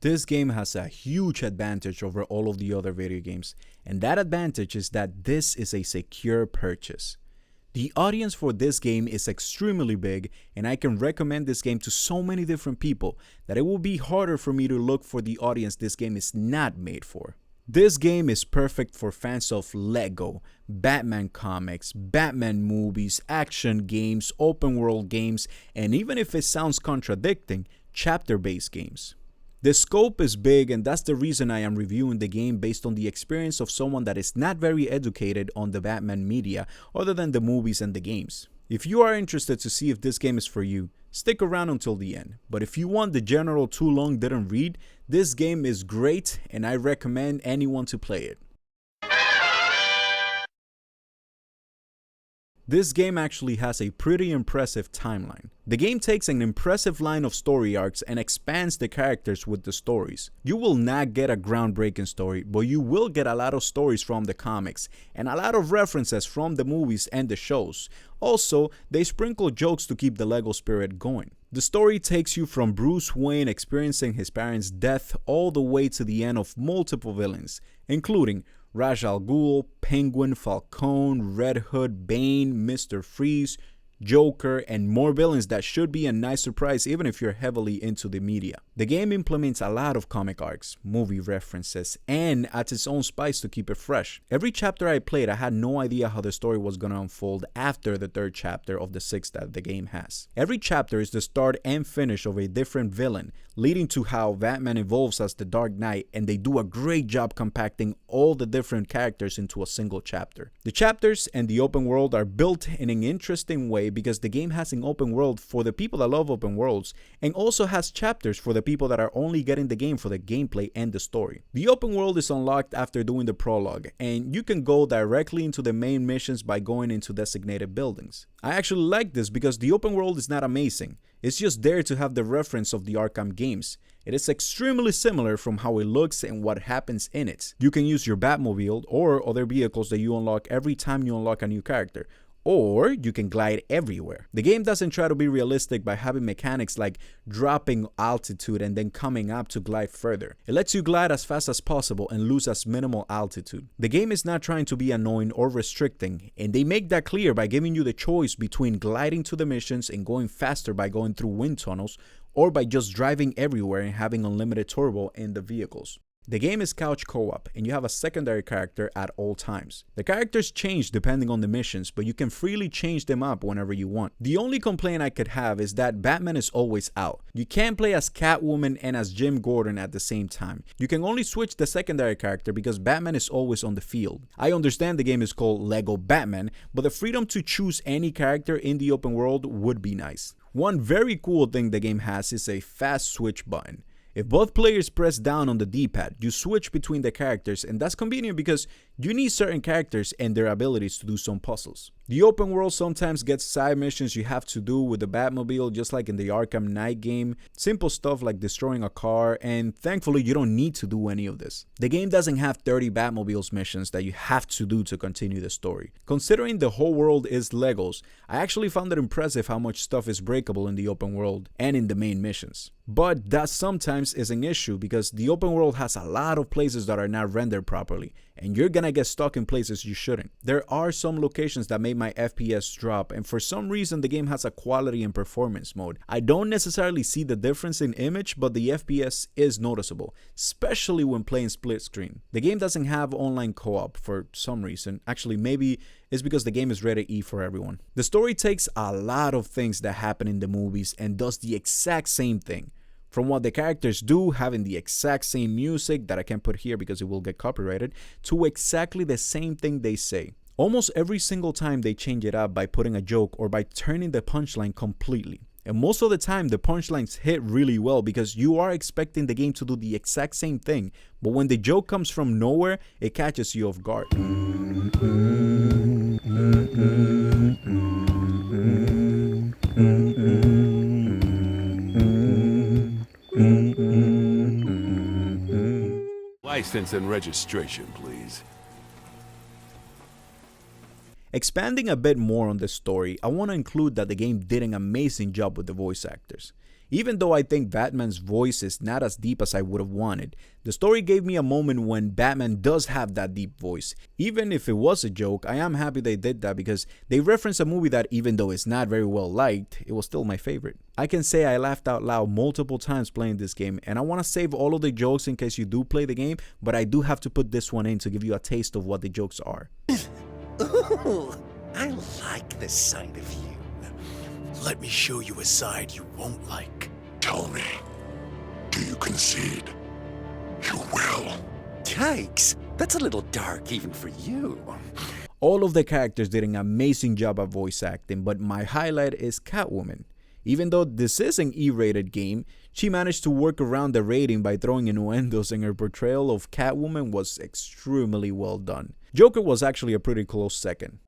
This game has a huge advantage over all of the other video games, and that advantage is that this is a secure purchase. The audience for this game is extremely big, and I can recommend this game to so many different people that it will be harder for me to look for the audience this game is not made for. This game is perfect for fans of Lego, Batman comics, Batman movies, action games, open world games, and even if it sounds contradicting, chapter-based games. The scope is big, and that's the reason I am reviewing the game based on the experience of someone that is not very educated on the Batman media other than the movies and the games. If you are interested to see if this game is for you, stick around until the end. But if you want the general too long didn't read, this game is great and I recommend anyone to play it. This game actually has a pretty impressive timeline. The game takes an impressive line of story arcs and expands the characters with the stories. You will not get a groundbreaking story, but you will get a lot of stories from the comics and a lot of references from the movies and the shows. Also, they sprinkle jokes to keep the Lego spirit going. The story takes you from Bruce Wayne experiencing his parents' death all the way to the end of multiple villains, including Ra's al Ghul, Penguin, Falcone, Red Hood, Bane, Mr. Freeze, Joker, and more villains that should be a nice surprise even if you're heavily into the media. The game implements a lot of comic arcs, movie references, and adds its own spice to keep it fresh. Every chapter I played, I had no idea how the story was gonna unfold after the third chapter of the 6 that the game has. Every chapter is the start and finish of a different villain, leading to how Batman evolves as the Dark Knight, and they do a great job compacting all the different characters into a single chapter. The chapters and the open world are built in an interesting way because the game has an open world for the people that love open worlds, and also has chapters for the people that are only getting the game for the gameplay and the story. The open world is unlocked after doing the prologue, and you can go directly into the main missions by going into designated buildings. I actually like this because the open world is not amazing. It's just there to have the reference of the Arkham games. It is extremely similar from how it looks and what happens in it. You can use your Batmobile or other vehicles that you unlock every time you unlock a new character, or you can glide everywhere. The game doesn't try to be realistic by having mechanics like dropping altitude and then coming up to glide further. It lets you glide as fast as possible and lose as minimal altitude. The game is not trying to be annoying or restricting, and they make that clear by giving you the choice between gliding to the missions and going faster by going through wind tunnels, or by just driving everywhere and having unlimited turbo in the vehicles. The game is couch co-op, and you have a secondary character at all times. The characters change depending on the missions, but you can freely change them up whenever you want. The only complaint I could have is that Batman is always out. You can't play as Catwoman and as Jim Gordon at the same time. You can only switch the secondary character because Batman is always on the field. I understand the game is called Lego Batman, but the freedom to choose any character in the open world would be nice. One very cool thing the game has is a fast switch button. If both players press down on the D-pad, you switch between the characters, and that's convenient because you need certain characters and their abilities to do some puzzles. The open world sometimes gets side missions you have to do with the Batmobile, just like in the Arkham Knight game. Simple stuff like destroying a car, and thankfully you don't need to do any of this. The game doesn't have 30 Batmobiles missions that you have to do to continue the story. Considering the whole world is Legos, I actually found it impressive how much stuff is breakable in the open world and in the main missions. But that sometimes is an issue because the open world has a lot of places that are not rendered properly, and you're gonna get stuck in places you shouldn't. There are some locations that made my FPS drop, and for some reason the game has a quality and performance mode. I don't necessarily see the difference in image, but the FPS is noticeable, especially when playing split screen. The game doesn't have online co-op for some reason. Actually, maybe it's because the game is rated E for everyone. The story takes a lot of things that happen in the movies and does the exact same thing. From what the characters do, having the exact same music that I can't put here because it will get copyrighted, to exactly the same thing they say. Almost every single time they change it up by putting a joke or by turning the punchline completely. And most of the time the punchlines hit really well because you are expecting the game to do the exact same thing, but when the joke comes from nowhere, it catches you off guard. License and registration, please. Expanding a bit more on this story, I want to include that the game did an amazing job with the voice actors. Even though I think Batman's voice is not as deep as I would have wanted, the story gave me a moment when Batman does have that deep voice. Even if it was a joke, I am happy they did that because they referenced a movie that, even though it's not very well liked, it was still my favorite. I can say I laughed out loud multiple times playing this game, and I want to save all of the jokes in case you do play the game, but I do have to put this one in to give you a taste of what the jokes are. Ooh, I like this side of you. Let me show you a side you won't like. Tell me, do you concede? You will. Yikes, that's a little dark even for you. All of the characters did an amazing job at voice acting, but my highlight is Catwoman. Even though this is an E-rated game, she managed to work around the rating by throwing innuendos, and her portrayal of Catwoman was extremely well done. Joker was actually a pretty close second.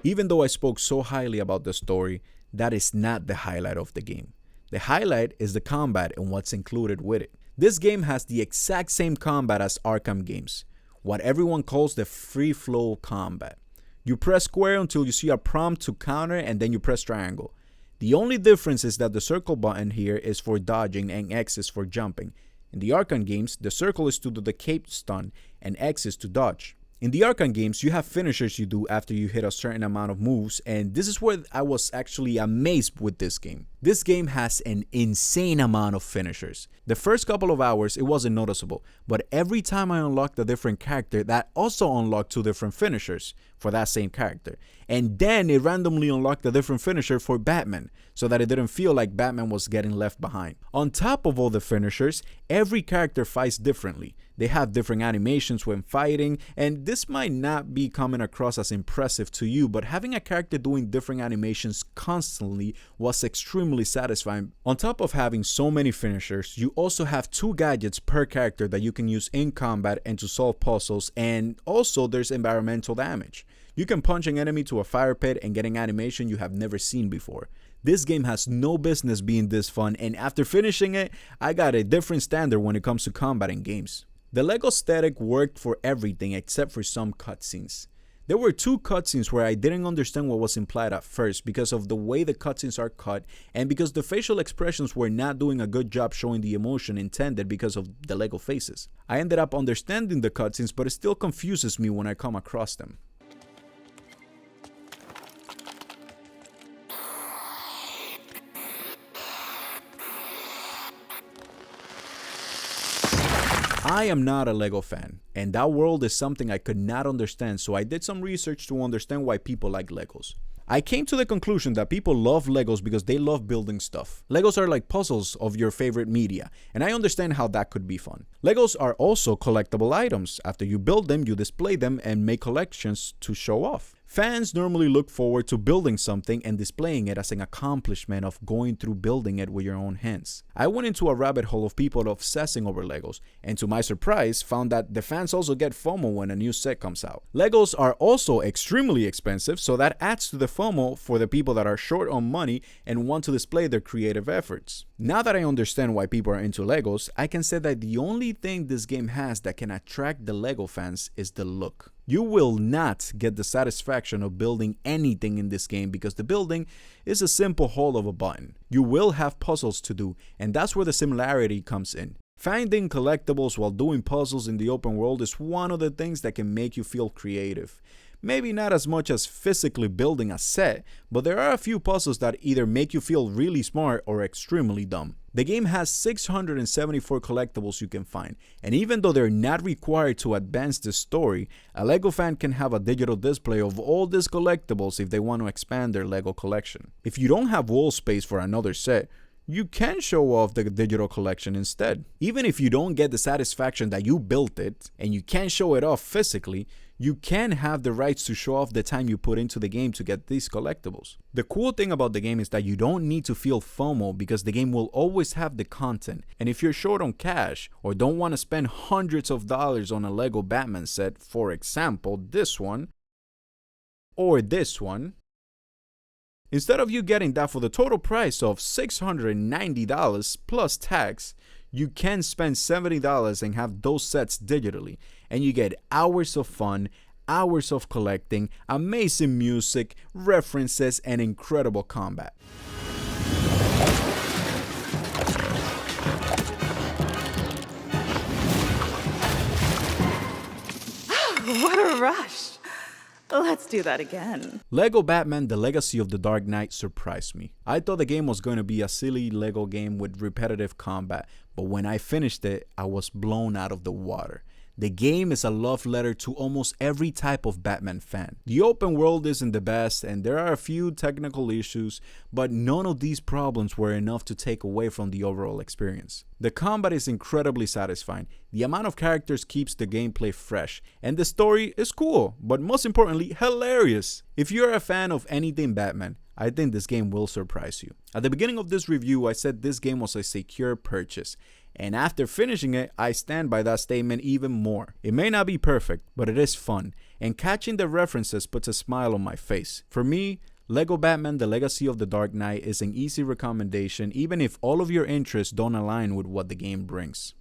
Even though I spoke so highly about the story, that is not the highlight of the game. The highlight is the combat and what's included with it. This game has the exact same combat as Arkham games, what everyone calls the free flow combat. You press square until you see a prompt to counter, and then you press triangle. The only difference is that the circle button here is for dodging and X is for jumping. In the Arkham games, the circle is to do the cape stun and X is to dodge. In the Arkham games, you have finishers you do after you hit a certain amount of moves, and this is where I was actually amazed with this game. This game has an insane amount of finishers. The first couple of hours, it wasn't noticeable, but every time I unlocked a different character, that also unlocked 2 different finishers for that same character. And then it randomly unlocked a different finisher for Batman, so that it didn't feel like Batman was getting left behind. On top of all the finishers, every character fights differently. They have different animations when fighting, and this might not be coming across as impressive to you, but having a character doing different animations constantly was extremely satisfying. On top of having so many finishers, you also have 2 gadgets per character that you can use in combat and to solve puzzles, and also there's environmental damage. You can punch an enemy to a fire pit and get an animation you have never seen before. This game has no business being this fun, and after finishing it, I got a different standard when it comes to combat in games. The LEGO aesthetic worked for everything except for some cutscenes. There were 2 cutscenes where I didn't understand what was implied at first because of the way the cutscenes are cut and because the facial expressions were not doing a good job showing the emotion intended because of the LEGO faces. I ended up understanding the cutscenes, but it still confuses me when I come across them. I am not a LEGO fan, and that world is something I could not understand, so I did some research to understand why people like Legos. I came to the conclusion that people love Legos because they love building stuff. Legos are like puzzles of your favorite media, and I understand how that could be fun. Legos are also collectible items. After you build them, you display them and make collections to show off. Fans normally look forward to building something and displaying it as an accomplishment of going through building it with your own hands. I went into a rabbit hole of people obsessing over Legos, and to my surprise, found that the fans also get FOMO when a new set comes out. Legos are also extremely expensive, so that adds to the FOMO for the people that are short on money and want to display their creative efforts. Now that I understand why people are into Legos, I can say that the only thing this game has that can attract the Lego fans is the look. You will not get the satisfaction of building anything in this game because the building is a simple hold of a button. You will have puzzles to do, and that's where the similarity comes in. Finding collectibles while doing puzzles in the open world is one of the things that can make you feel creative. Maybe not as much as physically building a set, but there are a few puzzles that either make you feel really smart or extremely dumb. The game has 674 collectibles you can find, and even though they're not required to advance the story, a LEGO fan can have a digital display of all these collectibles if they want to expand their LEGO collection. If you don't have wall space for another set, you can show off the digital collection instead. Even if you don't get the satisfaction that you built it, and you can't show it off physically, you can have the rights to show off the time you put into the game to get these collectibles. The cool thing about the game is that you don't need to feel FOMO because the game will always have the content. And if you're short on cash or don't want to spend hundreds of dollars on a LEGO Batman set, for example, this one, or this one, Instead of you getting that for the total price of $690 plus tax, you can spend $70 and have those sets digitally, and you get hours of fun, hours of collecting, amazing music, references, and incredible combat. What a rush. Let's do that again. Lego Batman: The Legacy of the Dark Knight surprised me. I thought the game was going to be a silly Lego game with repetitive combat, but when I finished it, I was blown out of the water. The game is a love letter to almost every type of Batman fan. The open world isn't the best, and there are a few technical issues, but none of these problems were enough to take away from the overall experience. The combat is incredibly satisfying, the amount of characters keeps the gameplay fresh, and the story is cool, but most importantly, hilarious. If you're a fan of anything Batman, I think this game will surprise you. At the beginning of this review, I said this game was a secure purchase, and after finishing it, I stand by that statement even more. It may not be perfect, but it is fun, and catching the references puts a smile on my face. For me, Lego Batman: The Legacy of the Dark Knight is an easy recommendation even if all of your interests don't align with what the game brings.